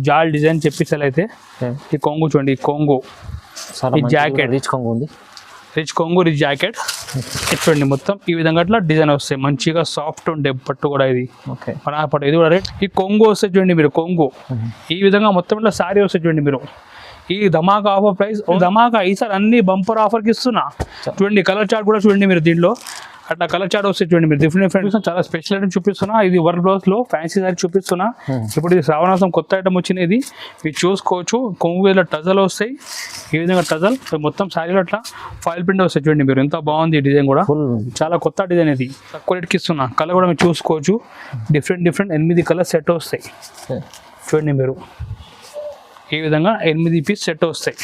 జాల్ డిజైన్ చెప్పిసలైతే ఈ కొంగు చూడండి, ఈ కొంగు, ఈ జాకెట్ రిచ్ కొంగు ఉంది, రిచ్ కొంగు, రిచ్ జాకెట్ చూడండి. మొత్తం ఈ విధంగా అట్లా డిజైన్ వస్తాయి, మంచిగా సాఫ్ట్ ఉండే పట్టు కూడా ఇది. పట్టు ఇది కూడా రేట్. ఈ కొంగు వస్తే చూడండి మీరు, కొంగు ఈ విధంగా మొత్తం ఇట్లా సారీ వస్తే చూడంండి మీరు. ఈ ధమాకా ఆఫర్ ప్రైస్, ధమాకా ఈసారి అన్ని బంపర్ ఆఫర్కి ఇస్తున్నా. చూడండి కలర్ చార్ట్ కూడా చూడండి మీరు, దీంట్లో అట్లా కలర్ చార్ట్ వస్తే చూడండి మీరు. డిఫరెంట్ చాలా స్పెషల్ ఐటమ్ చూపిస్తున్నా. ఇది వర్క్ బ్లౌజ్ లో ఫ్యాన్సీ సారీ చూపిస్తున్నా. ఇప్పుడు ఇది శ్రావణాసం కొత్త ఐటమ్ వచ్చినది, మీరు చూసుకోవచ్చు. కొంగు ఇలా టజల్ వస్తాయి, ఈ విధంగా టజల్ మొత్తం శారీలో అట్లా ఫాయిల్ ప్రింట్ వస్తాయి చూడండి మీరు. ఎంత బాగుంది ఈ డిజైన్ కూడా, చాలా కొత్త డిజైన్ ఇది. తక్కువ రేట్కి ఇస్తున్నా. కలర్ కూడా మీరు చూసుకోవచ్చు, డిఫరెంట్ 8 కలర్ సెట్ వస్తాయి చూడండి మీరు. ఈ విధంగా 8 పీస్ సెట్ వస్తాయి.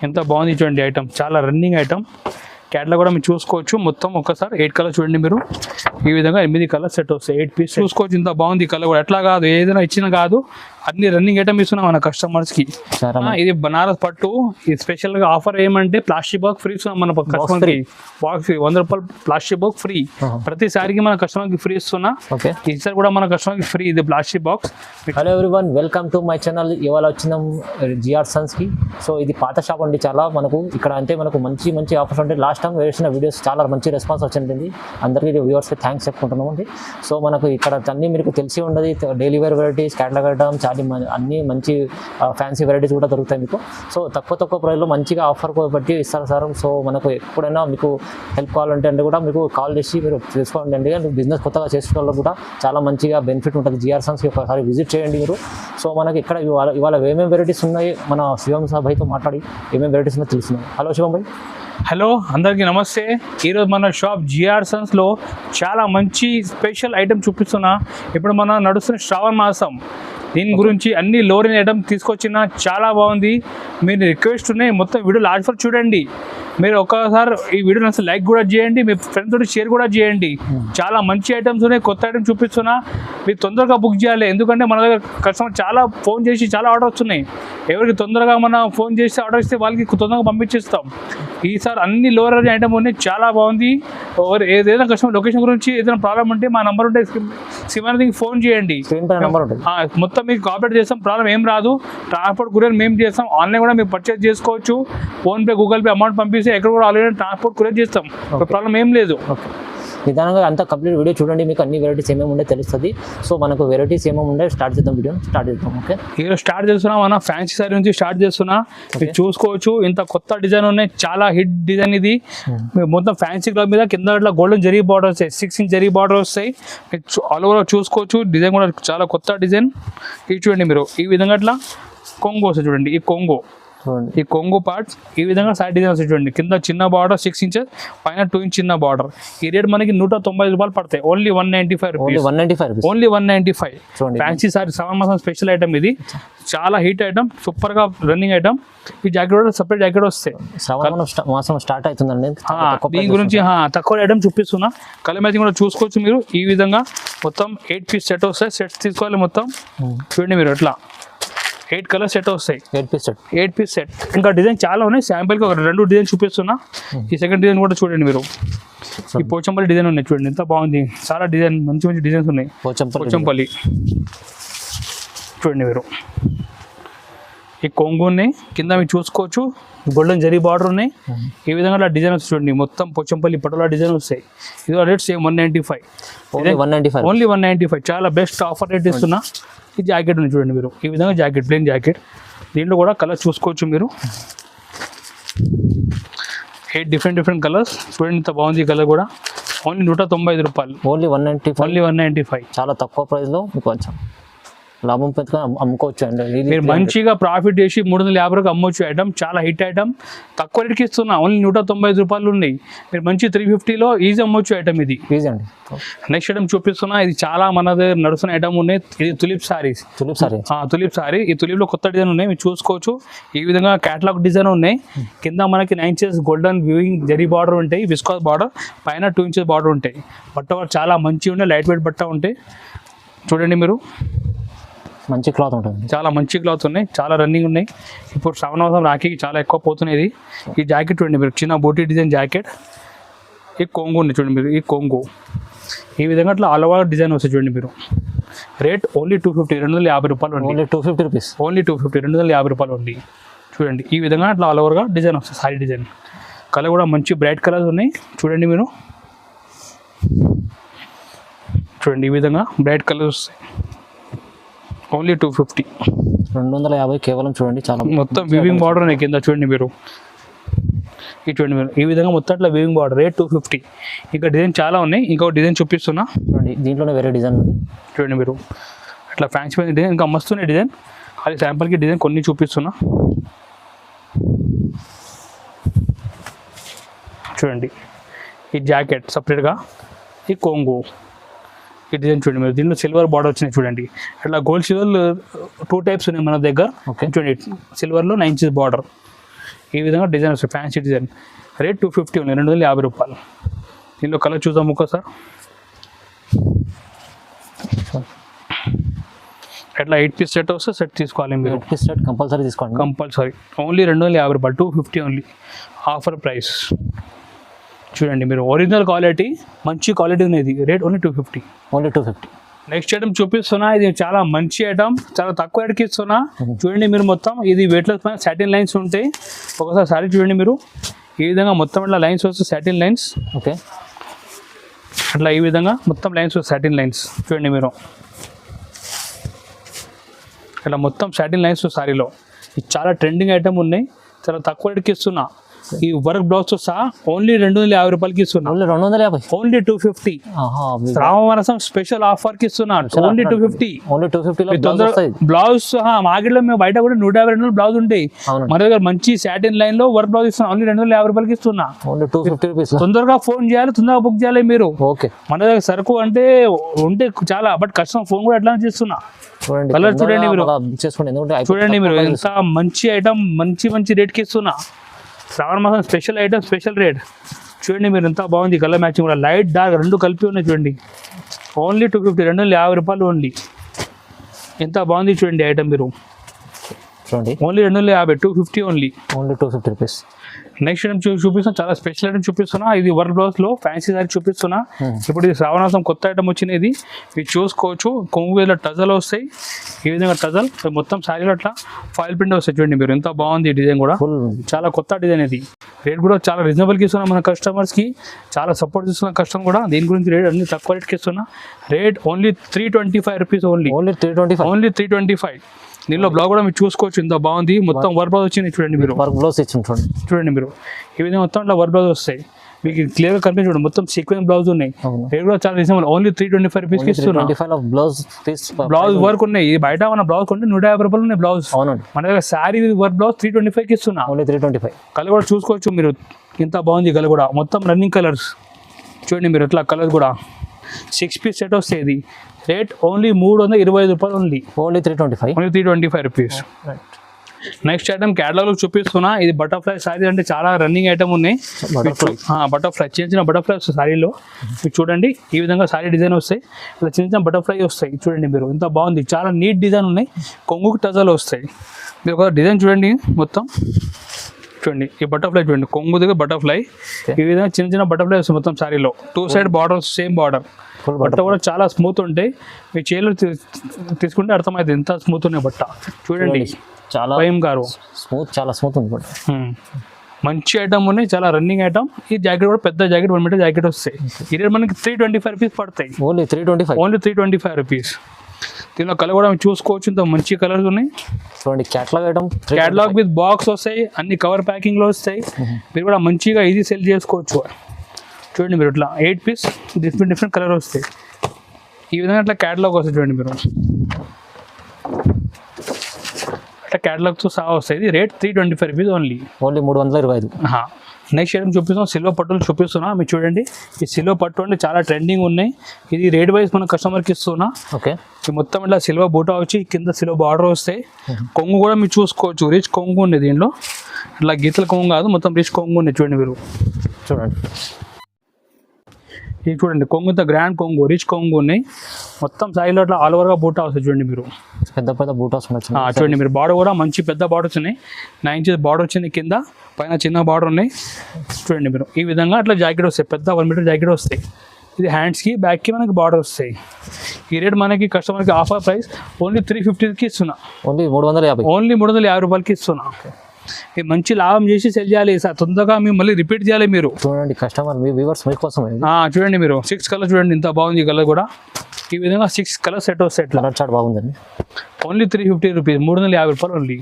ఎంత బాగుంది చూడండి ఐటమ్, చాలా రన్నింగ్ ఐటమ్. క్యాట్లో కూడా మీరు చూసుకోవచ్చు. మొత్తం ఒకసారి 8 కలర్ చూడండి మీరు. ఈ విధంగా 8 కలర్ సెట్ వస్తాయి, 8 పీస్ చూసుకోవచ్చు. ఇంత బాగుంది కలర్ కూడా. ఎట్లా కాదు, ఏదైనా ఇచ్చిన కాదు, అన్ని రన్నింగ్ ఐటమ్ ఇస్తున్నాం మన కస్టమర్స్ కి. ఇది బనారస్ పట్టు. ఇది స్పెషల్ గా ఆఫర్ ఏమంటే ప్లాస్టిక్ బాక్స్ ఫ్రీ ఇస్తున్నాం మన కస్టమర్ కి. బాక్స్ 100 రూపాయలు ప్లాస్టిక్ బాక్స్ ఫ్రీ. ప్రతిసారికి మన కస్టమర్ కి ఫ్రీ ఇస్తున్నా. ఈసారి కూడా మన కస్టమర్ కి ఫ్రీ ఇది plastic box. Hello everyone, welcome to my channel. ఇవాళ వచ్చినాం జిఆర్ సన్స్ కి. సో ఇది పాత షాప్ అండి. చాలా మనకు ఇక్కడ అంటే మనకు మంచి ఆఫర్స్ ఉంటాయి. లాస్ట్ టైం వేసిన వీడియోస్ చాలా మంచి రెస్పాన్స్ వచ్చింది. అందరికీ వ్యూవర్స్కి థ్యాంక్స్ చెప్పుకుంటున్నాం అండి. సో మనకు ఇక్కడ అన్ని మీకు తెలిసి ఉండదు, daily wear varieties, catalogue item, అన్ని మంచి ఫ్యాన్సీ వెరైటీస్ కూడా దొరుకుతాయి మీకు. సో తక్కువ ప్రైస్లో మంచిగా ఆఫర్ బట్టి ఇస్తారు సార్. సో మనకు ఎప్పుడైనా మీకు హెల్ప్ కావాలంటే కూడా మీకు కాల్ చేసి మీరు తెలుసుకోండి అండి. బిజినెస్ కొత్తగా చేసుకోవడం కూడా చాలా మంచిగా బెనిఫిట్ ఉంటుంది. జిఆర్ సన్స్కి ఒకసారి విజిట్ చేయండి మీరు. సో మనకి ఇక్కడ ఇవాళ ఏమేమి వెరైటీస్ ఉన్నాయి, మన శివం సాబ్తో మాట్లాడి ఏమేమి వెరైటీస్ ఉన్నాయో తెలుస్తున్నాయి. హలో శివం భాయ్. హలో, అందరికీ నమస్తే. ఈరోజు మన షాప్ జిఆర్ సన్స్లో చాలా మంచి స్పెషల్ ఐటమ్ చూపిస్తున్నా. ఇప్పుడు మన నడుస్తున్న శ్రావణ మాసం, దీని గురించి అన్ని లోరెన్ ఐటమ్ తీసుకొచ్చిన. చాలా బాగుంది. మీరు రిక్వెస్ట్ ఉన్నాయి, మొత్తం వీడియో లాస్ట్ వరకు చూడండి. మీరు ఒక్కసారి ఈ వీడియోని అసలు లైక్ కూడా చేయండి, మీ ఫ్రెండ్స్ తోటి షేర్ కూడా చేయండి. చాలా మంచి ఐటమ్స్ ఉన్నాయి, కొత్త ఐటమ్స్ చూపిస్తున్నా. మీరు తొందరగా బుక్ చేయాలి, ఎందుకంటే మన దగ్గర కస్టమర్ చాలా ఫోన్ చేసి చాలా ఆర్డర్ వస్తున్నాయి. ఎవరికి తొందరగా మన ఫోన్ చేసి ఆర్డర్ ఇస్తే వాళ్ళకి తొందరగా పంపించేస్తాం. ఈసారి అన్ని లోవర్ రేంజ్ ఐటమ్ ఉన్నాయి, చాలా బాగుంది. ఏదైనా కస్టమర్ లొకేషన్ గురించి ఏదైనా ప్రాబ్లం ఉంటే మా నెంబర్ ఉంటే సిమానికి ఫోన్ చేయండి. మొత్తం మీకు కోఆపరేట్ చేస్తాం, ప్రాబ్లం ఏం రాదు. ట్రాన్స్పోర్ట్ కొరియర్ మేము చేస్తాం. ఆన్లైన్ కూడా మీరు పర్చేస్ చేసుకోవచ్చు. ఫోన్పే, గూగుల్ పే అమౌంట్ పంపిస్తే ఎక్కడ కూడా ఆల్రెడీ ట్రాన్స్పోర్ట్ కొరియర్ చేస్తాం. ప్రాబ్లం ఏం లేదు. నిదానంగా అంతా కంప్లీట్ వీడియో చూడండి, మీకు అన్ని వెరైటీస్ ఏమేమి ఉండే తెలుస్తుంది. సో మనకు వెరైటీస్ ఏమేమి ఉండే స్టార్ట్ చేద్దాం, వీడియో స్టార్ట్ చేద్దాం. ఓకే, ఈరోజు స్టార్ట్ చేస్తున్నా. మన ఫ్యాన్సీ సారీ నుంచి స్టార్ట్ చేస్తున్నా. మీరు చూసుకోవచ్చు, ఇంత కొత్త డిజైన్ ఉన్నాయి, చాలా హిట్ డిజైన్ ఇది. మొత్తం ఫ్యాన్సీ క్లాత్ మీద కింద ఇట్లా గోల్డెన్ జరీ బార్డర్ వస్తాయి, 6 ఇంచ్ జరీ బార్డర్ వస్తాయి. ఆల్ ఓవర్ చూసుకోవచ్చు. డిజైన్ కూడా చాలా కొత్త డిజైన్. ఇది చూడండి మీరు, ఈ విధంగా ఇట్లా కొంగు వస్తాయి చూడండి. ఈ కొంగు పార్ట్ ఈ విధంగా సైడ్ డిజైన్ వస్తాయి చూడండి. కింద చిన్న బార్డర్ 6 ఇంచెస్, పైన 2 ఇంచ్ చిన్న బార్డర్. ఈ రేట్ మనకి 190 రూపాయలు పడతాయి. Only 195 rupees. Only 195. Fancy sari శ్రావణ మాసం స్పెషల్ ఐటమ్ ఇది. చాలా హిట్ ఐటమ్, సూపర్ గా రన్నింగ్ ఐటమ్. ఈ జాకెట్ కూడా సపరేట్ జాకెట్ వస్తాయి. మాసం స్టార్ట్ అవుతుందండి. దీని గురించి తక్కువ ఐటమ్ చూపిస్తున్నా. కలర్ మ్యాచింగ్ కూడా చూసుకోవచ్చు మీరు. ఈ విధంగా మొత్తం 8 పీస్ సెట్ వస్తాయి. సెట్స్ తీసుకోవాలి మొత్తం. చూడండి మీరు ఎట్లా 8 కలర్ సెట్ వస్తాయి. 8 పీస్ సెట్. ఇంకా డిజైన్ చాలా ఉన్నాయి. శాంపుల్కి ఒక 2 డిజైన్ చూపిస్తున్నా. ఈ సెకండ్ డిజైన్ కూడా చూడండి మీరు. ఈ పోచంపల్లి డిజైన్ ఉన్నాయి చూడండి, ఎంత బాగుంది. చాలా డిజైన్, మంచి డిజైన్స్ ఉన్నాయి. పోచంపల్లి చూడండి మీరు. ఈ కొంగు ఉన్నాయి, కింద మీరు చూసుకోవచ్చు. గోల్డెన్ జరీ బార్డర్ ఉన్నాయి. ఈ విధంగా డిజైన్ వస్తాయి చూడండి. మొత్తం పోచంపల్లి పటోలా డిజైన్ వస్తాయి. ఇది రేట్ సేమ్ 195. ఓన్లీ 195. చాలా బెస్ట్ ఆఫర్ రేట్ ఇస్తున్నా. ఈ జాకెట్ ఉంది చూడండి మీరు. ఈ విధంగా జాకెట్, ప్లెయిన్ జాకెట్. దీంట్లో కూడా కలర్ చూసుకోవచ్చు మీరు. 8 డిఫరెంట్ కలర్స్ చూడండి, ఇంత బాగుంది. ఈ కలర్ కూడా ఓన్లీ 195 రూపాయలు. ఓన్లీ 195. చాలా తక్కువ ప్రైస్లో మీకు కొంచెం లాభం పెట్టుకొని అమ్ముకోవచ్చు అండి. మీరు మంచిగా ప్రాఫిట్ చేసి 350 రూపాయలు అమ్మొచ్చు. ఐటమ్ చాలా హిట్ ఐటమ్, తక్కువ రేట్కి ఇస్తున్నా. ఓన్లీ 195 రూపాయలు ఉన్నాయి. మీరు మంచి 350లో ఈజీ అమ్మొచ్చు ఐటమ్ ఇది. ఈజీ అండి. నెక్స్ట్ ఐటమ్ చూపిస్తున్నా. ఇది చాలా మన దగ్గర నడుస్తున్న ఐటమ్ ఉన్నాయి. ఇది తులిప్ సారీస్. Tulip sorry. ఈ తులిప్లో కొత్త డిజైన్ ఉన్నాయి, మీరు చూసుకోవచ్చు. ఈ విధంగా క్యాటలాగ్ డిజైన్ ఉన్నాయి. కింద మనకి 9 inches golden viewing zari border ఉంటాయి, విస్కాస్ బార్డర్. పైన 2 ఇంచెస్ బార్డర్ ఉంటాయి. బట్ట చాలా మంచిగా ఉన్నాయి, లైట్ వెయిట్ బట్ట ఉంటాయి. చూడండి మీరు, మంచి క్లాత్ ఉంటుంది. చాలా మంచి క్లాత్ ఉన్నాయి, చాలా రన్నింగ్ ఉన్నాయి. ఇప్పుడు శ్రావణ మాసం రాఖీకి చాలా ఎక్కువ పోతున్నాయి. ఈ జాకెట్ చూడండి మీరు, చిన్న బూటీ డిజైన్ జాకెట్. ఈ కొంగు ఉంది చూడండి మీరు. ఈ కొంగు ఈ విధంగా అట్లా ఆల్ ఓవర్ డిజైన్ వస్తుంది చూడండి మీరు. రేట్ ఓన్లీ 250, 250 రూపాయలు ఓన్లీ. Only 250 rupees. ఓన్లీ 250, 250 రూపాయలు ఓన్లీ. చూడండి ఈ విధంగా అట్లా ఆల్ ఓవర్గా డిజైన్ వస్తుంది సారీ డిజైన్. కలర్ కూడా మంచి బ్రైట్ కలర్స్ ఉన్నాయి చూడండి మీరు. చూడండి ఈ విధంగా బ్రైట్ కలర్స్ వస్తాయి. ఓన్లీ 250, 250 కేవలం. చూడండి చాలా మొత్తం వీవింగ్ బార్డర్ ఉన్నాయి కింద చూడండి మీరు. ఈ చూడండి మీరు ఈ విధంగా మొత్తం అట్లా వీవింగ్ బార్డర్. రేట్ 250. ఇంకా డిజైన్ చాలా ఉన్నాయి. ఇంకొక డిజైన్ చూపిస్తున్నా చూడండి. దీంట్లోనే వేరే డిజైన్ ఉంది చూడండి మీరు. అట్లా ఫ్యాన్సీ పైన డిజైన్ ఇంకా మస్తున్నాయి డిజైన్. అది శాంపుల్కి డిజైన్ కొన్ని చూపిస్తున్నా చూడండి. ఈ జాకెట్ సపరేట్గా, ఈ కొంగు, ఈ డిజైన్ చూడండి మీరు. దీనిలో సిల్వర్ బార్డర్ వచ్చినాయి చూడండి. అట్లా గోల్డ్ సిల్వర్ 2 టైప్స్ ఉన్నాయి మన దగ్గర. ఓకే చూడండి సిల్వర్లో 9 ఇంచెస్ బార్డర్. ఈ విధంగా డిజైన్ వస్తుంది ఫ్యాన్సీ డిజైన్. రేట్ 250 ఉంది, 250 రూపాయలు. దీనిలో కలర్ చూద్దాం ఒక్కసారి. ఎట్లా 8 పీస్ సెట్ వస్తే సెట్ తీసుకోవాలి మీరు. 8 పీస్ సెట్ కంపల్సరీ తీసుకోండి. కంపల్సరీ. ఓన్లీ 250 రూపాయలు, 250 ఓన్లీ. ఆఫర్ ప్రైస్ చూడండి మీరు. ఒరిజినల్ క్వాలిటీ, మంచి క్వాలిటీ ఉన్నది. Rate only 250. Only 250. Next item చూపిస్తున్నా. ఇది చాలా మంచి ఐటమ్, చాలా తక్కువ రేట్కి ఇస్తున్నా చూడండి మీరు. మొత్తం ఇది వెయిట్లెస్ పైన సాటిన్ లైన్స్ ఉంటాయి. ఒకసారి సారీ చూడండి మీరు. ఈ విధంగా మొత్తం ఇట్లా లైన్స్ వస్తాయి సాటిన్ లైన్స్. ఓకే అట్లా ఈ విధంగా మొత్తం లైన్స్ సాటిన్ లైన్స్ చూడండి మీరు. ఇట్లా మొత్తం సాటిన్ లైన్స్ సారీలో. ఇది చాలా ట్రెండింగ్ ఐటమ్ ఉన్నాయి. చాలా తక్కువ రేట్కి ఇస్తున్నా. ఈ వర్క్ బ్లౌజ్ సహా ఓన్లీ 250 రూపాయలకి ఇస్తున్నా. ఓన్లీ 250. ఓన్లీ 250. శ్రావణ స్పెషల్ ఆఫర్ కి ఇస్తున్నాను. ఓన్లీ 250. ఓన్లీ 250 బ్లౌజ్ మార్కెట్ లో మేము బయట కూడా 150 బ్లౌజ్ ఉంటాయి. మన దగ్గర మంచి సాటిన్ లైన్ లో వర్క్ బ్లౌజ్ ఇస్తున్నా. ఓన్లీ 250 రూపాయలకి ఇస్తున్నా. Only 250 rupees. తొందరగా ఫోన్ చేయాలి, తొందరగా బుక్ చేయాలి మీరు. ఓకే మన దగ్గర సరుకు అంటే ఉంటే చాలా, బట్ కస్టమర్ ఫోన్ కూడా ఎట్లా చేస్తున్నా. చూడండి కలర్ చూడండి మీరు. చేసుకోండి. చూడండి మీరు ఎంత మంచి ఐటమ్, మంచి రేట్ కి ఇస్తున్నా. శ్రావణ మాసం స్పెషల్ ఐటమ్, స్పెషల్ రేట్ చూడండి మీరు. ఎంత బాగుంది కలర్ మ్యాచింగ్ కూడా. లైట్ డార్క్ రెండు కలిపి ఉన్నాయి చూడండి. ఓన్లీ 250, 250 రూపాయలు ఓన్లీ. ఎంత బాగుంది చూడండి ఐటమ్ మీరు. చూడండి only 250, 250 only. Only 250 rupees. Next item చూపిస్తున్నా. చాలా స్పెషల్ ఐటమ్ చూపిస్తున్నా. ఇది వర్క్ బ్లౌజ్ లో ఫ్యాన్సీ సారీ చూపిస్తున్నా. ఇప్పుడు ఇది శ్రావణ మాసం కొత్త ఐటమ్ వచ్చింది. ఇది మీరు చూసుకోవచ్చు. కొంగు ఇలా టజల్ వస్తాయి. ఈ విధంగా టజల్ మొత్తం సారీలో అట్లా ఫాయిల్ ప్రింట్ వస్తాయి చూడండి మీరు. ఎంత బాగుంది డిజైన్ కూడా. చాలా కొత్త డిజైన్ ఇది. రేట్ కూడా చాలా రీజనబుల్కి ఇస్తున్నా మన కస్టమర్స్కి. చాలా సపోర్ట్ చేస్తున్న కస్టమర్ కూడా. దీని గురించి రేట్ అన్ని తక్కువ రేట్కి ఇస్తున్నా. Rate only 325 rupees only. Only 325. Only 325. దీనిలో బ్లౌజ్ కూడా మీరు చూసుకోవచ్చు. ఇంత బాగుంది. మొత్తం వర్క్ బ్లౌజ్ వచ్చింది చూడండి మీరు. వర్క్ బ్లౌజ్ ఇచ్చింది చూడండి మీరు. ఈ విధంగా మొత్తం ఇట్లా వర్క్ బ్లౌజ్ వస్తాయి మీకు. క్లియర్గా కనిపించి చూడండి. మొత్తం సీక్వెన్స్ బ్లౌజ్ ఉన్నాయి. రేట్ కూడా చాలా రీజనబుల్. ఓన్లీ 325 రూపీస్కి ఇస్తున్నాం. బ్లౌజ్ వర్క్ ఉన్నాయి. బయట మన బ్లౌజ్ కొంటే 150 రూపాయలు ఉన్నాయి బ్లౌజ్. మన దగ్గర శారీ వర్క్ బ్లౌజ్ 325కి ఇస్తున్నా. ఓన్లీ 325. కలర్ కూడా చూసుకోవచ్చు మీరు. ఇంత బాగుంది కలర్ కూడా. మొత్తం రన్నింగ్ కలర్స్ చూడండి మీరు. ఇట్లా కలర్స్ కూడా 6 పీస్ సెట్ వస్తుంది. రేట్ ఓన్లీ 325 రూపాయలు only. Only 325. Only 325 rupees. Next item catalogue చూపిస్తున్నా. ఇది బటర్ఫ్లై సారీ అంటే చాలా రన్నింగ్ ఐటమ్ ఉన్నాయి. బటర్ఫ్లై చిన్న బటర్ఫ్లై వస్తాయి సారీలో. మీరు చూడండి ఈ విధంగా సారీ డిజైన్ వస్తాయి. ఇలా చిన్న బటర్ఫ్లై వస్తాయి చూడండి మీరు. ఎంత బాగుంది. చాలా నీట్ డిజైన్ ఉన్నాయి. కొంగుకు టజాలు వస్తాయి. మీరు ఒక డిజైన్ చూడండి మొత్తం. చూడండి ఈ బటర్ఫ్లై చూడండి. కొంగు దగ్గర బటర్ఫ్లై. ఈ విధంగా చిన్న బటర్ఫ్లై వస్తాయి మొత్తం సారీలో. 2 సైడ్ బార్డర్, సేమ్ బార్డర్. బట్ట కూడా చాలా స్మూత్ ఉంటాయి. మీ చేతిలో తీసుకుంటే అర్థమవుతుంది ఎంత స్మూత్ ఉన్నాయి బట్ట. చూడండి చాలా భయం గారు స్మూత్, చాలా స్మూత్ ఉంది బట్ట. మంచి ఐటమ్ ఉన్నాయి. చాలా రన్నింగ్ ఐటమ్. ఈ జాకెట్ కూడా పెద్ద జాకెట్ 1 మీటర్ జాకెట్ వస్తాయి. ఈ రేట్ మనకి 325 రూపీస్ పడతాయి. ఓన్లీ 325. Only 325 rupees. దీనిలో కలర్ కూడా చూసుకోవచ్చు. ఇంత మంచి కలర్స్ ఉన్నాయి. చూడండి catalogue item. Catalogue with box వస్తాయి. అన్ని కవర్ ప్యాకింగ్లో వస్తాయి. మీరు కూడా మంచిగా ఈజీ సెల్ చేసుకోవచ్చు. చూడండి మీరు ఇట్లా 8 పీస్ డిఫరెంట్ కలర్ వస్తాయి. ఈ విధంగా అట్లా క్యాటలాగ్ వస్తాయి చూడండి మీరు. అట్లా క్యాటలాగ్తో సహా వస్తాయి. Rate 325 rupees only. Only 325. Next item చూపిస్తాం. సిల్వర్ పట్టులు చూపిస్తున్నా. మీరు చూడండి ఈ సిల్వర్ పట్టు అంటే చాలా ట్రెండింగ్ ఉన్నాయి. ఇది రేట్ వైజ్ మన కస్టమర్కి ఇస్తున్నా. ఓకే ఈ మొత్తం ఇట్లా సిల్వర్ బూటా వచ్చి కింద సిల్వర్ బార్డర్ వస్తాయి. కొంగు కూడా మీరు చూసుకోవచ్చు. రిచ్ కొంగు ఉంది దీనిలో. ఇట్లా గీతల కొంగు కాదు, మొత్తం రిచ్ కొంగు ఉంది చూడండి మీరు. చూడండి ఇది చూడండి కొంగుతో గ్రాండ్ కొంగు, రిచ్ కొంగు ఉన్నాయి. మొత్తం సాయిలో అట్లా ఆల్ ఓవర్గా బూటా వస్తుంది చూడండి మీరు. పెద్ద బూటాస్ ఉన్నాయి చూడండి మీరు. బార్డర్ కూడా మంచి పెద్ద బార్డర్స్ ఉన్నాయి. 9 ఇంచెస్ బార్డర్ వచ్చింది. కింద పైన చిన్న బార్డర్ ఉన్నాయి చూడండి మీరు. ఈ విధంగా అట్లా జాకెట్ వస్తాయి. పెద్ద 1 మీటర్ జాకెట్ వస్తాయి. ఇది హ్యాండ్స్కి బ్యాక్కి మనకి బార్డర్ వస్తాయి. ఈ రేట్ మనకి కస్టమర్కి ఆఫర్ ప్రైస్ ఓన్లీ 350కి ఇస్తున్నా. ఓన్లీ 350. ఓన్లీ 350 రూపాయలకి ఇస్తున్నా. ఇది మంచి లాభం చేసి సెల్ చేయాలి సార్, తొందరగా మేము మళ్ళీ రిపీట్ చేయాలి. మీరు చూడండి కస్టమర్ మీ వ్యూవర్స్ మీకోసం చూడండి మీరు 6 కలర్ చూడండి ఇంత బాగుంది. ఈ కలర్ కూడా ఈ విధంగా 6 కలర్ సెట్ వస్తాయి. కలర్ చార్ట్ బాగుందండి. ఓన్లీ 350 రూపీస్, 350 రూపాయలు ఓన్లీ.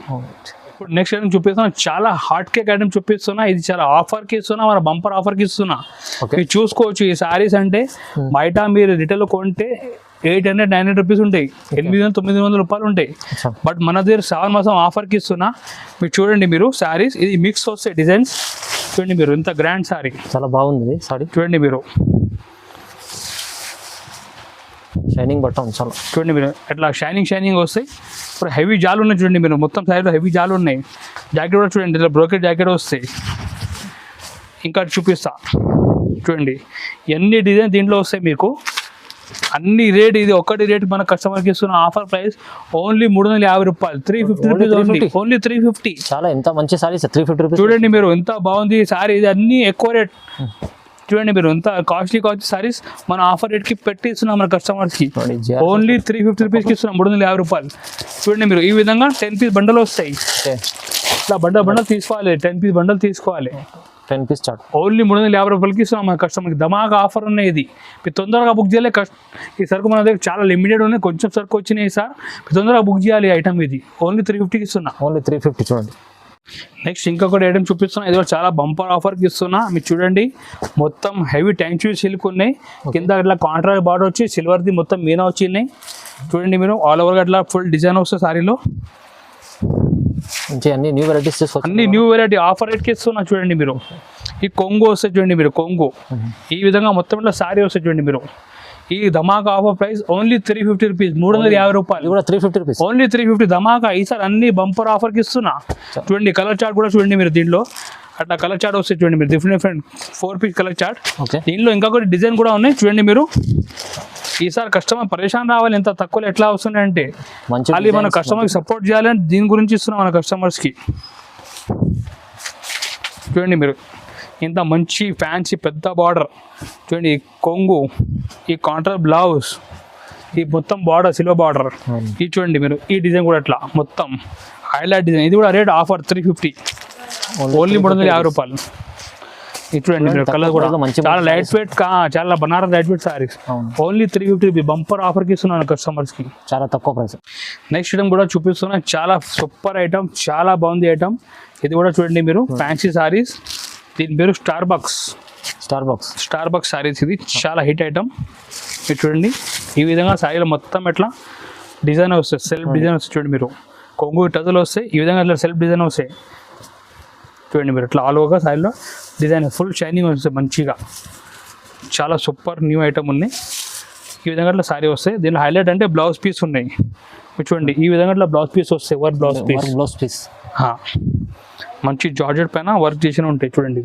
ఇప్పుడు నెక్స్ట్ ఐటమ్ చూపిస్తున్నా, చాలా హాట్ కేక్ ఐటమ్ చూపిస్తున్నా. ఇది చాలా ఆఫర్కి ఇస్తున్నా, మన బంపర్ ఆఫర్కి ఇస్తున్నా. మీరు చూసుకోవచ్చు ఈ శారీస్ అంటే బయట మీరు రిటైల్ కొంటే 800-900 రూపీస్ ఉంటాయి, 800-900 రూపాయలు ఉంటాయి. బట్ మన దగ్గర 7 మాసం ఆఫర్కి ఇస్తున్నా. మీరు చూడండి మీరు శారీస్ ఇది మిక్స్ వస్తాయి డిజైన్స్. చూడండి మీరు ఇంత గ్రాండ్ శారీ, చాలా బాగుంది సారీ. చూడండి మీరు షైనింగ్ బట్ట ఉంది చాలా. చూడండి మీరు ఎట్లా షైనింగ్ వస్తాయి. ఇప్పుడు హెవీ జాలు ఉన్నాయి చూడండి మీరు, మొత్తం శారీలో హెవీ జాలు ఉన్నాయి. జాకెట్ కూడా చూడండి ఇట్లా బ్రోకెట్ జాకెట్ వస్తాయి. ఇంకా చూపిస్తా చూడండి ఎన్ని డిజైన్ దీంట్లో వస్తాయి మీకు. అన్ని రేట్ ఇది ఒకటి రేట్ మన కస్టమర్కి ఇస్తున్న ఆఫర్ ప్రైస్ ఓన్లీ 350 రూపాయలు, 350 రూపీస్ ఓన్లీ 350. చాలా ఎంత మంచి సారీస్ 350 రూపీస్. చూడండి మీరు ఎంత బాగుంది సారీ. ఇది అన్ని ఎక్కువ రేట్. చూడండి మీరు ఎంత కాస్ట్లీ సారీస్ మన ఆఫర్ రేట్కి పెట్టి ఇస్తున్నాం మన కస్టమర్స్కి. ఓన్లీ 350 రూపీస్కి ఇస్తున్నాం, 350 రూపాయలు. చూడండి మీరు ఈ విధంగా 10 పీస్ బండల్ వస్తాయి. ఇట్లా బండల్ తీసుకోవాలి, 10 పీస్ బండల్ తీసుకోవాలి. 10 పీస్ చార్ట్ ఓన్లీ 350 రూపాయలకి ఇస్తున్నాం మన కస్టమర్కి. ధమాకా ఆఫర్ ఉన్నాయి. ఇది మీరు తొందరగా బుక్ చేయాలి. ఈ సరుకు మన దగ్గర చాలా లిమిటెడ్ ఉన్నాయి, కొంచెం సరుకు వచ్చినాయి సార్. మీరు తొందరగా బుక్ చేయాలి ఐటమ్. ఇది ఓన్లీ 350కి ఇస్తున్నా. ఓన్లీ 350. చూడండి నెక్స్ట్ ఇంకొకటి ఐటమ్ చూపిస్తున్నా. ఇది కూడా చాలా బంపర్ ఆఫర్కి ఇస్తున్నా. మీరు చూడండి మొత్తం హెవీ ట్యాంక్ సిల్క్ ఉన్నాయి. కింద ఇట్లా కాంట్రాక్ట్ బార్డర్ వచ్చి సిల్వర్ది మొత్తం మీనా వచ్చినాయి. చూడండి మీరు ఆల్ ఓవర్ అట్లా ఫుల్ డిజైన్ వస్తుంది సారీలో. అన్ని న్యూ వెరైటీస్, అన్ని న్యూ వెరైటీ ఆఫర్ రేట్కి ఇస్తున్నా. చూడండి మీరు ఈ కొంగు వస్తుంది చూడండి మీరు, కొంగు ఈ విధంగా మొత్తం ఇట్లా సారీ వస్తుంది చూడండి మీరు. ఈ ధమాకా ఆఫర్ ప్రైస్ ఓన్లీ 350 రూపీస్, 350 రూపాయలు. కూడా 350 రూపీస్, ఓన్లీ 350 ధమాకా. ఈసారి అన్ని బంపర్ ఆఫర్కి ఇస్తున్నా. చూడండి కలర్ చార్ట్ కూడా చూడండి మీరు. దీంట్లో అట్లా కలర్ చార్ట్ వస్తుంది చూడండి మీరు, డిఫరెంట్ 4 పీస్ కలర్ చార్ట్. దీనిలో ఇంకొకటి డిజైన్ కూడా ఉన్నాయి చూడండి మీరు. ఈసారి కస్టమర్ పరేషాన్ రావాలి, ఎంత తక్కువలో ఎట్లా వస్తున్నాయి అంటే మళ్ళీ మన కస్టమర్కి సపోర్ట్ చేయాలని దీని గురించి ఇస్తున్నాం మన కస్టమర్స్కి. చూడండి మీరు ఇంత మంచి ఫ్యాన్సీ పెద్ద బార్డర్ చూడండి. ఈ కొంగు, ఈ కాంట్రాస్ట్ బ్లౌజ్, ఈ మొత్తం బార్డర్ సిల్వర్ బార్డర్. ఇది చూడండి మీరు ఈ డిజైన్ కూడా అట్లా మొత్తం హైలైట్ డిజైన్. ఇది కూడా రేట్ ఆఫర్ 350, ఓన్లీ 350 రూపాయలు. ఇది చూడండి మీరు కలర్ కూడా చాలా లైట్ వెయిట్, చాలా Banaras light weight saris. Only 350 rupees bumper ఆఫర్కి ఇస్తున్నాను కస్టమర్స్కి, చాలా తక్కువ ప్రైస్. నెక్స్ట్ ఐటమ్ కూడా చూపిస్తున్నా. చాలా సూపర్ ఐటమ్, చాలా బాగుంది ఐటమ్. ఇది కూడా చూడండి మీరు ఫ్యాన్సీ సారీస్. దీని పేరు స్టార్ బాక్స్ సారీస్. ఇది చాలా హిట్ ఐటమ్. మీరు చూడండి ఈ విధంగా సారీలో మొత్తం ఎట్లా డిజైన్ వస్తాయి, సెల్ఫ్ డిజైన్ వస్తాయి. చూడండి మీరు కొంగు టజలు వస్తాయి, ఈ విధంగా ఇట్లా సెల్ఫ్ డిజైన్ వస్తాయి. చూడండి మీరు ఇట్లా ఆల్ ఓవర్గా సారీలో డిజైన్ ఫుల్ షైనింగ్ వస్తాయి మంచిగా. చాలా సూపర్ న్యూ ఐటమ్ ఉన్నాయి. ఈ విధంగా ఇట్లా సారీ వస్తాయి. దీనిలో హైలైట్ అంటే బ్లౌజ్ పీస్ ఉన్నాయి. మీరు చూడండి ఈ విధంగా ఇట్లా బ్లౌజ్ పీస్ వస్తాయి, వర్క్ బ్లౌజ్ పీస్. మంచి జార్జెట్ పైన వర్క్ చేసిన ఉంటాయి చూడండి.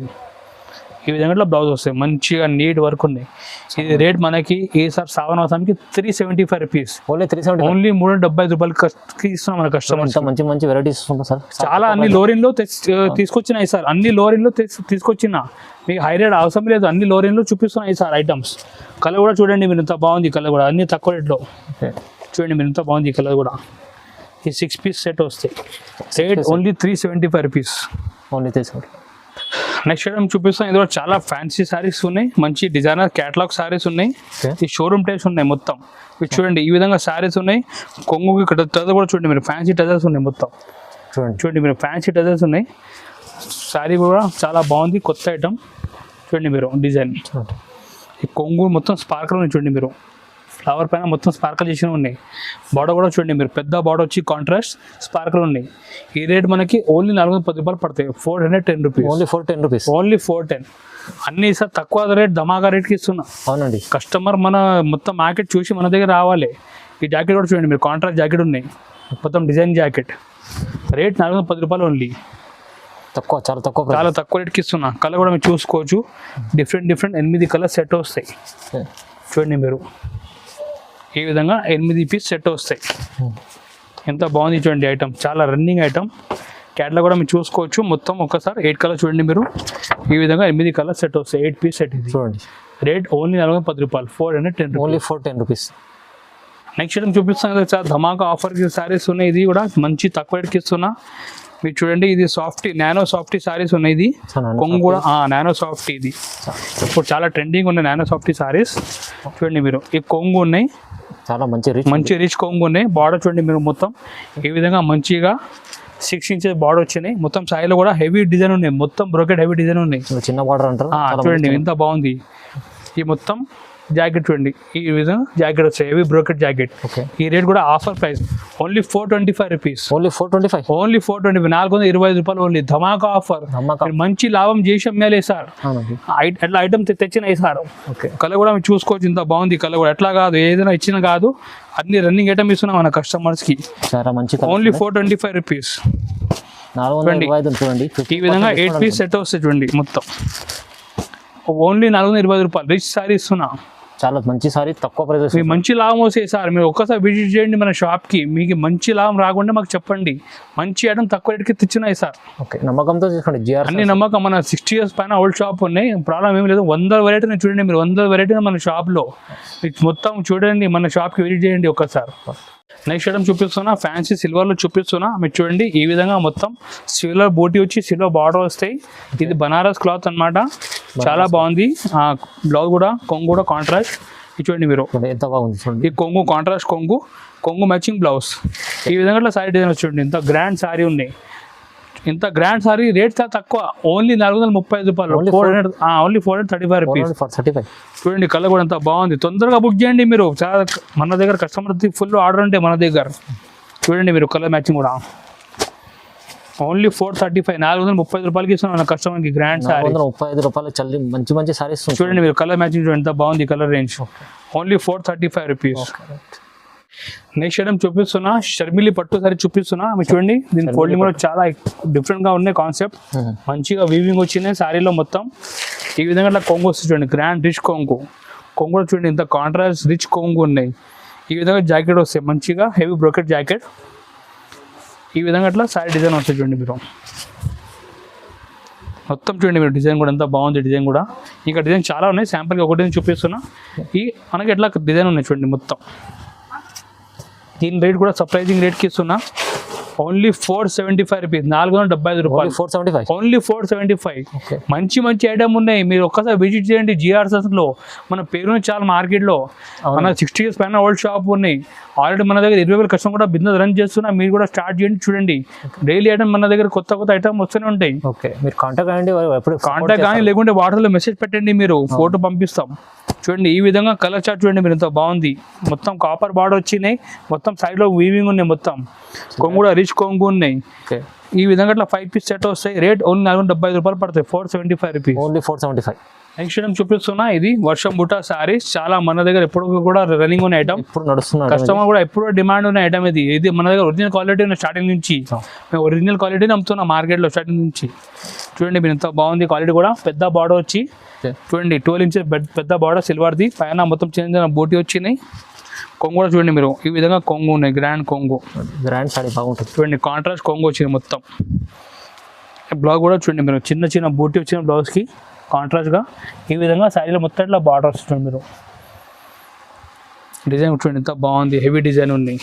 ఈ విధంగా ఇట్లా బ్లౌజ్ వస్తాయి, మంచిగా నీట్ వర్క్ ఉన్నాయి. ఇది రేట్ మనకి ఈసారి శ్రావణ మాసానికి 375 రూపీస్, ఓన్లీ 375 రూపాయలకి ఇస్తున్నాం మన కస్టమర్. మంచి వెరైటీస్ సార్. చాలా అన్ని లోరిన్లో తీసుకొచ్చినాయి సార్, అన్ని లోరిన్లో తీసుకొచ్చిన. మీకు హై రేట్ అవసరం లేదు, అన్ని లోరిన్లో చూపిస్తున్నాయి సార్ ఐటమ్స్. కలర్ కూడా చూడండి మీరు ఎంత బాగుంది. కలర్ కూడా అన్ని తక్కువ రేట్లో చూడండి మీరు ఎంత బాగుంది. కలర్ కూడా ఈ 6 పీస్ సెట్ వస్తాయి. Rate only 375 rupees, only 375. Next item చూపిస్తాం. ఇది కూడా చాలా ఫ్యాన్సీ సారీస్ ఉన్నాయి, మంచి డిజైనర్ క్యాటలాగ్ సారీస్ ఉన్నాయి. ఈ షోరూమ్ టైప్స్ ఉన్నాయి మొత్తం. ఇది చూడండి ఈ విధంగా సారీస్ ఉన్నాయి. కొంగుకి టజర్ కూడా చూడండి మీరు, ఫ్యాన్సీ టజర్స్ ఉన్నాయి మొత్తం. చూడండి మీరు ఫ్యాన్సీ టజర్స్ ఉన్నాయి. సారీ కూడా చాలా బాగుంది, కొత్త ఐటమ్. చూడండి మీరు డిజైన్. ఈ కొంగు మొత్తం స్పార్కల్ ఉన్నాయి చూడండి మీరు. ఫ్లవర్ పైన మొత్తం స్పార్కల్ చేసినవి ఉన్నాయి. బార్డర్ కూడా చూడండి మీరు, పెద్ద బార్డర్ వచ్చి కాంట్రాస్ట్ స్పార్కల్ ఉన్నాయి. ఈ రేట్ మనకి ఓన్లీ 410 రూపాయలు పడతాయి, 410 రూపీస్, ఓన్లీ 410. అన్ని సార్ తక్కువ రేట్, ధమాకా రేట్కి ఇస్తున్నా. అవునండి, కస్టమర్ మన మొత్తం మార్కెట్ చూసి మన దగ్గర రావాలి. ఈ జాకెట్ కూడా చూడండి మీరు, కాంట్రాస్ట్ జాకెట్ ఉన్నాయి మొత్తం డిజైన్ జాకెట్. రేట్ 410 రూపాయలు ఓన్లీ, తక్కువ, చాలా తక్కువ రేట్కి ఇస్తున్నా. కలర్ కూడా మీరు చూసుకోవచ్చు, డిఫరెంట్ 8 కలర్ సెట్ వస్తాయి. చూడండి మీరు ఈ విధంగా 8 పీస్ సెట్ వస్తాయి. ఎంత బాగుంది చూడండి ఐటమ్, చాలా రన్నింగ్ ఐటమ్. క్యాట్లో కూడా మీరు చూసుకోవచ్చు. మొత్తం ఒకసారి 8 కలర్ చూడండి మీరు. ఈ విధంగా 8 కలర్ సెట్ వస్తాయి, 8 పీస్ సెట్. ఇది చూడండి రేట్ ఓన్లీ 410 రూపాయలు, 410 rupees. Only 410 rupees. Next item చూపిస్తాను కదా చాలా ధమాకా ఆఫర్కి శారీస్ ఉన్నాయి. ఇది కూడా మంచి తక్కువ రేట్కి ఇస్తున్నా. మీరు చూడండి, ఇది సాఫ్టీ నానో సాఫ్టీ శారీస్ ఉన్నాయి. ఇది కొంగు కూడా నానో సాఫ్టీ, ఇది ఇప్పుడు చాలా ట్రెండింగ్ ఉన్నాయి నానో సాఫ్టీ శారీస్. చూడండి మీరు, ఈ కొంగు ఉన్నాయి, చాలా మంచి రిచ్ కొంగు ఉన్నాయి. బార్డర్ చూడండి మీరు, మొత్తం ఈ విధంగా మంచిగా 6 inches బార్డర్ వచ్చినాయి. మొత్తం సాయిలో కూడా హెవీ డిజైన్ ఉన్నాయి, మొత్తం బ్రోకెట్ హెవీ డిజైన్ ఉన్నాయి. చిన్న బార్డర్ అంటారు. చూడండి ఎంత బాగుంది. ఈ మొత్తం జాకెట్ చూడండి, ఈ విధంగా జాకెట్ వస్తాయి, హెవీ బ్రోకెట్ జాకెట్. ఈ రేట్ కూడా offer price only 425 rupees. Only 425. Only 425, 425 రూపాయలు ఓన్లీ. ధమాకా ఆఫర్, మంచి లాభం చేసి అమ్మేలే సార్. ఎట్లా ఐటమ్ తెచ్చినాయి సార్. కలర్ కూడా మీరు చూసుకోవచ్చు, ఇంత బాగుంది కలర్ కూడా. ఎట్లా కాదు, ఏదైనా ఇచ్చిన కాదు, అన్ని రన్నింగ్ ఐటమ్ ఇస్తున్నాం మన కస్టమర్స్ కి. Only 425 rupees. చూడండి ఈ విధంగా 8 పీస్ సెట్ వస్తాయి చూడండి, మొత్తం ఓన్లీ 420 రూపాయలు. రిచ్ సారీ ఇస్తున్నా, చాలా మంచి సారీ, తక్కువ ప్రైస్. మీకు మంచి లాభం వస్తాయి సార్. మీరు ఒక్కసారి విజిట్ చేయండి మన షాప్కి, మీకు మంచి లాభం రాకుండా మాకు చెప్పండి. మంచి ఐటమ్ తక్కువ రేట్కి తెచ్చినాయి సార్. నమ్మకంతో తీసుకోండి. అన్ని నమ్మకం, మన 60 years పైన ఓల్డ్ షాప్ ఉన్నాయి, ప్రాబ్లం ఏమి లేదు. 100 వెరైటీని చూడండి మీరు, 100 వెరైటీని మన షాప్లో మొత్తం చూడండి. మన షాప్కి విజిట్ చేయండి ఒక్కసారి. నెక్స్ట్ ఐటమ్ చూపిస్తున్నా, ఫ్యాన్సీ సిల్వర్లో చూపిస్తున్నా. మీరు చూడండి, ఈ విధంగా మొత్తం సిల్వర్ బూటీ వచ్చి సిల్వర్ బార్డర్ వస్తాయి. ఇది బనారస్ క్లాత్ అన్నమాట, చాలా బాగుంది. బ్లౌజ్ కూడా కొంగు కూడా కాంట్రాస్ట్. ఇది చూడండి మీరు, ఎంత బాగుంది చూడండి. ఈ కొంగు కాంట్రాస్ట్, కొంగు మ్యాచింగ్ బ్లౌజ్. ఈ విధంగా సారీ డిజైన్ చూడండి, ఇంత గ్రాండ్ సారీ ఉన్నాయి. ఇంత గ్రాండ్ సారీ రేట్ చాలా తక్కువ, ఓన్లీ 435 రూపాయలు. Only 435 rupees. చూడండి కలర్ కూడా ఎంత బాగుంది. తొందరగా బుక్ చేయండి మీరు. చాలా మన దగ్గర కస్టమర్ ఫుల్ ఆర్డర్ ఉంటాయి మన దగ్గర. చూడండి మీరు, కలర్ మ్యాచింగ్ కూడా ఓన్లీ 435, 435 రూపాయలకి ఇస్తున్నాం మన కస్టమర్కి. గ్రాండ్ సారీ 435 రూపాయలు, చల్లి మంచి సారీస్. చూడండి మీరు, కలర్ మ్యాచింగ్ చూడండి ఎంత బాగుంది colour range. Only 435 rupees. Next item చూపిస్తున్నా, షర్మిలి పట్టు సారీ చూపిస్తున్నా. మీరు చూడండి, దీని ఫోల్డింగ్ కూడా చాలా డిఫరెంట్ గా ఉన్నాయి కాన్సెప్ట్. మంచిగా వీవింగ్ వచ్చినాయి సారీలో మొత్తం. ఈ విధంగా అట్లా కొంగు వస్తుంది చూడండి, గ్రాండ్ రిచ్ కొంగు. కొంగు కూడా చూడండి, ఇంత కాంట్రాస్ట్ రిచ్ కొంగు ఉన్నాయి. ఈ విధంగా జాకెట్ వస్తాయి, మంచిగా హెవీ బ్రోకెట్ జాకెట్. ఈ విధంగా అట్లా సారీ డిజైన్ వస్తుంది చూడండి మీరు, మొత్తం చూడండి మీరు. డిజైన్ కూడా ఎంత బాగుంది, డిజైన్ కూడా. ఇంకా డిజైన్ చాలా ఉన్నాయి, శాంపుల్గా ఒకటి చూపిస్తున్నా. ఈ మనకి ఎట్లా డిజైన్ ఉన్నాయి చూడండి మొత్తం. దీని రేట్ కూడా సర్ప్రైజింగ్ రేట్కి ఇస్తున్నా. ఓన్లీ 475 రూపీస్, 475 రూపాయలు. 475, ఓన్లీ 475. మంచి ఐటమ్ ఉన్నాయి, మీరు ఒక్కసారి విజిట్ చేయండి. GRS లో మన పేరు చాలా మార్కెట్లో. మన 60 years పైన ఓల్డ్ షాప్ ఉన్నాయి. ఆల్రెడీ మన దగ్గర 20,000 కస్టమర్ కూడా బిజినెస్ రన్ చేస్తున్నా. మీరు కూడా స్టార్ట్ చేయండి. చూడండి, డైలీ ఐటమ్ మన దగ్గర కొత్త ఐటమ్ వస్తూనే ఉంటాయి. మీరు కాంటాక్ట్ కానీ లేకుంటే వాట్సాప్లో మెసేజ్ పెట్టండి, మీరు ఫోటో పంపిస్తాం. చూడండి ఈ విధంగా కలర్ చార్ట్ చూడండి మీరు, ఎంత బాగుంది. మొత్తం కాపర్ బార్డర్ వచ్చినాయి, మొత్తం సైడ్ లో వీవింగ్ ఉన్నాయి, మొత్తం కొంగు కూడా రిచ్ కొంగు ఉన్నాయి. ఈ విధంగా అట్లా 5 పీస్ సెట్ వస్తాయి. రేట్ ఓన్లీ 475 రూపాయలు పడతాయి. 475 రూపీస్. ఓన్లీ 475. నెక్స్ట్ ఐటమ్ చూపిస్తున్నా, ఇది వర్షం బుట్టా సారీస్. చాలా మన దగ్గర ఎప్పుడు కూడా రన్నింగ్ ఉన్న ఐటమ్, ఇప్పుడు నడుస్తున్న కస్టమర్ కూడా ఎప్పుడు డిమాండ్ ఉన్న ఐటమ్. ఇది మన దగ్గర ఒరిజినల్ క్వాలిటీ ఉన్న స్టార్టింగ్ నుంచి. మేము ఒరిజినల్ క్వాలిటీని అమ్ముతున్నాం మార్కెట్లో స్టార్టింగ్ నుంచి. చూడండి మీరు, ఎంత బాగుంది క్వాలిటీ కూడా. పెద్ద బార్డర్ వచ్చి చూడండి, 12 inches పెద్ద బార్డర్ సిల్వర్ది. పైన మొత్తం చిన్న బూటీ వచ్చినాయి. కొంగు కూడా చూడండి మీరు, ఈ విధంగా కొంగు ఉన్నాయి, గ్రాండ్ కొంగు. గ్రాండ్ సారీ బాగుంటుంది చూడండి, కాంట్రాస్ట్ కొంగు వచ్చింది మొత్తం. బ్లౌజ్ కూడా చూడండి మీరు, చిన్న బూటీ వచ్చిన బ్లౌజ్కి కాంట్రాస్ట్గా. ఈ విధంగా శారీలో మొత్తం ఇట్లా బార్డర్ వస్తుంది మీరు. డిజైన్ చూడండి ఎంత బాగుంది, హెవీ డిజైన్ ఉంది.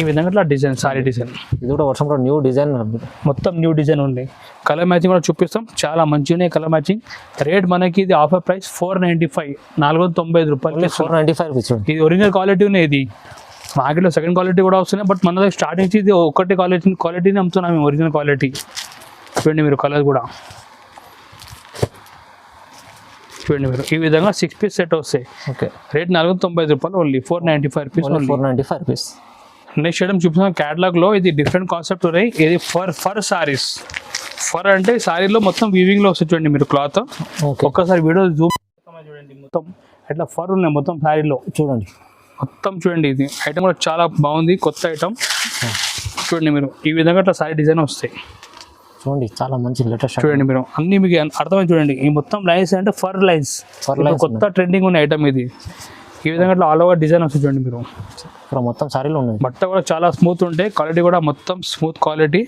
ఈ విధంగా ఇట్లా డిజైన్, సారీ డిజైన్. ఇది కూడా వర్షంలో న్యూ డిజైన్, మొత్తం న్యూ డిజైన్ ఉంది. కలర్ మ్యాచింగ్ కూడా చూపిస్తాం, చాలా మంచిగా ఉన్నాయి కలర్ మ్యాచింగ్. రేట్ మనకి ఇది ఆఫర్ ప్రైస్ 495, 495 రూపాయలు. 495 రూపీస్. ఇది ఒరిజినల్ క్వాలిటీ ఉన్నాయి. ఇది మార్కెట్లో సెకండ్ క్వాలిటీ కూడా వస్తున్నాయి, బట్ మన దగ్గర స్టార్టింగ్ ఇది ఒకటి క్వాలిటీని అమ్ముతున్నాం మేము, ఒరిజినల్ క్వాలిటీ. చూడండి మీరు, కలర్ కూడా చూడండి మీరు. ఈ విధంగా 6 పీస్ సెట్ వస్తాయి. రేట్ 495 రూపాయలు, only 495 rupees. 495 rupees. Next item చూపిస్తున్న క్యాటలాగ్లో ఇది డిఫరెంట్ కాన్సెప్ట్ ఉన్నాయి. ఇది ఫర్ సారీస్. ఫర్ అంటే సారీలో మొత్తం వీవింగ్లో వస్తుంది చూడండి మీరు క్లాత్. ఒక్కసారి వీడియో జూమ్ చూడండి, మొత్తం ఎట్లా ఫర్ ఉన్నాయి మొత్తం సారీలో. చూడండి మొత్తం చూడండి, ఇది ఐటమ్ కూడా చాలా బాగుంది, కొత్త ఐటమ్. చూడండి మీరు, ఈ విధంగా అట్లా సారీ డిజైన్ వస్తాయి. చూడండి, చాలా మంచి లేటెస్ట్. చూడండి మీరు, అన్ని మీకు అర్థమైంది. చూడండి ఈ మొత్తం లైన్స్ అంటే ఫర్ లైన్స్, కొత్త ట్రెండింగ్ ఉన్న ఐటమ్ ఇది. ఈ విధంగా అట్లా ఆల్ ఓవర్ డిజైన్ వస్తుంది చూడండి మీరు. ఇక్కడ మొత్తం సారీలో ఉన్నాయి. బట్ట కూడా చాలా స్మూత్ ఉంటాయి, క్వాలిటీ కూడా మొత్తం స్మూత్ క్వాలిటీ.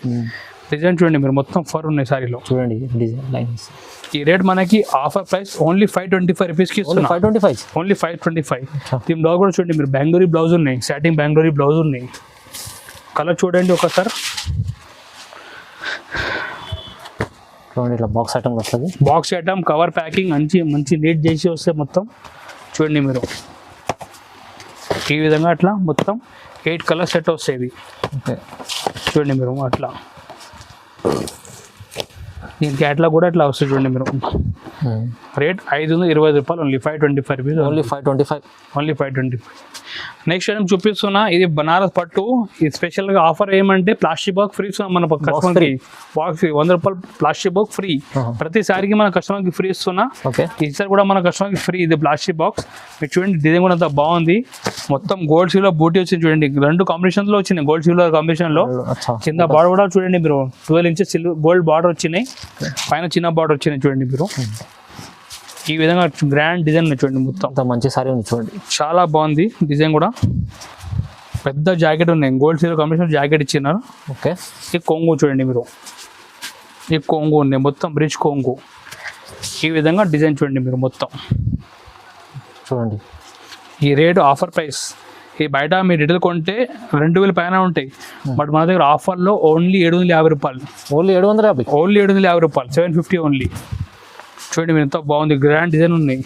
డిజైన్ చూడండి మీరు, మొత్తం ఫర్ ఉన్నాయి సారీలో. చూడండి డిజైన్ లైన్స్. ఈ రేట్ మనకి ఆఫర్ ప్రైస్ ఓన్లీ 525 రూపీస్కి ఇస్తున్నాం. 525 ఓన్లీ 525. దీని బ్లౌజ్ కూడా చూడండి మీరు, బెంగళూరు బ్లౌజ్ ఉన్నాయి, సాటిన్ బెంగళూరు బ్లౌజ్ ఉన్నాయి. కలర్ చూడండి ఒకసారి. చూడండి ఇట్లా బాక్స్ ఐటమ్ వస్తుంది. బాక్స్ ఐటమ్ కవర్ ప్యాకింగ్ మంచి నీట్ చేసి వస్తే మొత్తం చూడండి మీరు. ఈ విధంగా అట్లా మొత్తం 8 కలర్ సెట్ వస్తాయి. ఓకే చూడండి మీరు అట్లా. దీని క్యాట్లాగ్ కూడా ఇట్లా వస్తుంది చూడండి మీరు. రేట్ 525 రూపాయలు, only 525 rupees. Only 525. Only 525. Next item చూపిస్తున్నా, ఇది బనారస్ పట్టు. ఇది స్పెషల్గా ఆఫర్ ఏమంటే ప్లాస్టిక్ బాక్స్ ఫ్రీ ఇస్తున్నాం మన కస్టమర్కి. బాక్స్ 100 రూపాయలు ప్లాస్టిక్ బాక్స్ ఫ్రీ. ప్రతిసారికి మన కస్టమర్కి ఫ్రీ ఇస్తున్నా. ఓకే ఈసారి కూడా మన కస్టమర్కి ఫ్రీ. ఇది ప్లాస్టిక్ బాక్స్ మీరు చూడండి, డిజైన్ కూడా అంత బాగుంది. మొత్తం గోల్డ్ సిల్వర్ బూటీ వచ్చింది చూడండి, 2 కాంబినేషన్లో వచ్చినాయి. గోల్డ్ సిల్వర్ కాంబినేషన్లో కింద బార్డర్ కూడా చూడండి మీరు, 12 ఇంచెస్ గోల్డ్ బార్డర్ వచ్చినాయి, పైన చిన్న బార్డర్ వచ్చినాయి చూడండి మీరు. ఈ విధంగా గ్రాండ్ డిజైన్ చూడండి, మొత్తం మంచి సారీ ఉంది చూడండి, చాలా బాగుంది డిజైన్ కూడా. పెద్ద జాకెట్ ఉన్నాయి, గోల్డ్ సిల్వర్ కాంబినేషన్ జాకెట్ ఇచ్చినారు. ఓకే ఈ కొంగు చూడండి మీరు, ఈ కొంగు ఉన్నాయి మొత్తం బ్రిడ్జ్ కొంగు. ఈ విధంగా డిజైన్ చూడండి మీరు మొత్తం. చూడండి ఈ రేటు ఆఫర్ ప్రైస్. ఈ బయట మీరు రిటైల్ కొంటే 2000 పైన ఉంటాయి, బట్ మన దగ్గర ఆఫర్లో ఓన్లీ 750 రూపాయలు. ఓన్లీ 750. ఓన్లీ 750 రూపాయలు, 750 ఓన్లీ. చూడండి మీరు ఎంత బాగుంది, గ్రాండ్ డిజైన్ ఉన్నాయి.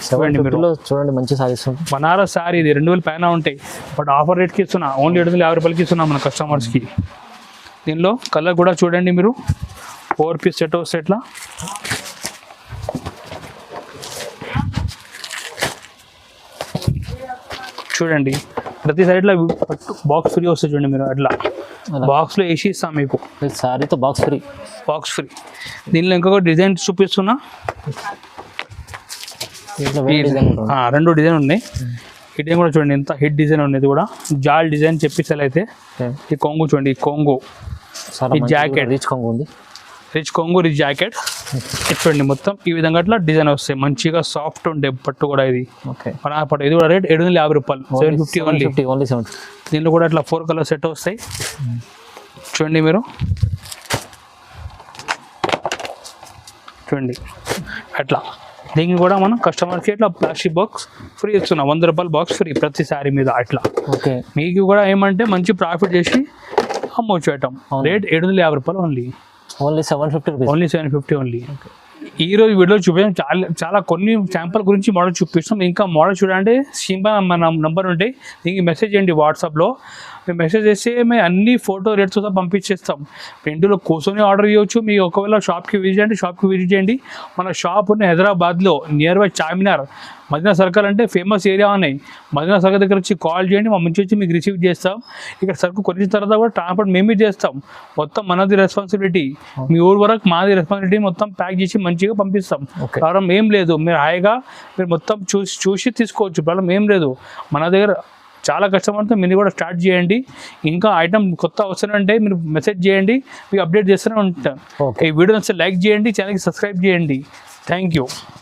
చూడండి మంచి సారీస్. బనారస్ సారీ ఇది 2000 పైన ఉంటాయి, బట్ ఆఫర్ రేట్కి ఇస్తున్నా, ఓన్లీ 750 రూపాయలకి ఇస్తున్నాం మన కస్టమర్స్కి. దీనిలో కలర్ కూడా చూడండి మీరు, 4 పీస్ సెట్ వస్తే ఎట్లా. చూడండి ప్రతి సైడ్లో బాక్స్ ఫ్రీ వస్తుంది చూడండి మీరు. అట్లా బాక్స్లో వేసి ఇస్తాం మీకు, సారీతో బాక్స్ ఫ్రీ. Box free. దీనిలో ఇంకొక డిజైన్ చూపిస్తున్నా, 2 డిజైన్ ఉన్నాయి. ఈ డిజైన్ కూడా చూడండి ఎంత హిట్ డిజైన్ ఉన్నది కూడా, జాల్ డిజైన్ చెప్పిస్తారు. అయితే ఈ కొంగు చూడండి, ఈ కొంగు, ఈ జాకెట్ రిచ్ కొంగు ఉంది, రిచ్ కొంగు, రిచ్ జాకెట్ చూడండి మొత్తం. ఈ విధంగా అట్లా డిజైన్ వస్తాయి, మంచిగా సాఫ్ట్ ఉండే పట్టు కూడా ఇది. ఓకే పట్టు ఇది కూడా రేట్ 750 రూపాయలు, 750 ఓన్లీ. ఓన్లీ 750. దీనిలో కూడా అట్లా 4 కలర్ సెట్ వస్తాయి చూడండి మీరు. చూడండి అట్లా. దీనికి కూడా మనం కస్టమర్కి ఇట్లా ప్లాస్టిక్ బాక్స్ ఫ్రీ ఇస్తున్నాం, 100 రూపాయలు బాక్స్ ఫ్రీ ప్రతి సారీ మీద అట్లా. ఓకే మీకు కూడా ఏమంటే మంచి ప్రాఫిట్ చేసి అమ్మవచ్చు ఐటమ్. రేట్ 750 రూపాయలు only. Only 750 rupees. Only 750 only. ఈ రోజు వీడియో చూపించాం, చాలా కొన్ని శాంపుల్ గురించి మోడల్ చూపిస్తాం. ఇంకా మోడల్ చూడండి, సింబల్ మన నంబర్ ఉంటాయి, దీనికి మెసేజ్ చేయండి వాట్సాప్లో. మేము మెసేజ్ చేస్తే మేము అన్ని ఫోటో రేట్స్ పంపించేస్తాం. ఇంటిలో కూర్చొని ఆర్డర్ చేయవచ్చు. మీకు ఒకవేళ షాప్కి విజిట్ చేయండి. మన షాప్ ఉన్న హైదరాబాద్లో nearby Charminar, Madina circle అంటే ఫేమస్ ఏరియా ఉన్నాయి. మదీనా సర్కిల్ దగ్గర వచ్చి కాల్ చేయండి, మా మంచి వచ్చి మీకు రిసీవ్ చేస్తాం. ఇక్కడ సరుకు కొనిన తర్వాత కూడా ట్రాన్స్పోర్ట్ మేమే చేస్తాం. మొత్తం మనది రెస్పాన్సిబిలిటీ, మీ ఊరు వరకు మాది రెస్పాన్సిబిలిటీ. మొత్తం ప్యాక్ చేసి మంచిగా పంపిస్తాం. ప్రాబ్లం ఏం లేదు, మీరు హాయిగా మీరు మొత్తం చూసి తీసుకోవచ్చు, ప్రాబ్లం ఏం లేదు. మన దగ్గర చాలా కస్టమర్తో మీరు కూడా స్టార్ట్ చేయండి. ఇంకా ఐటమ్ కొత్త వస్తానంటే మీరు మెసేజ్ చేయండి, మీకు అప్డేట్ చేస్తూనే ఉంటాం. ఈ వీడియో నచ్చితే లైక్ చేయండి, ఛానల్కి సబ్స్క్రైబ్ చేయండి. Thank you.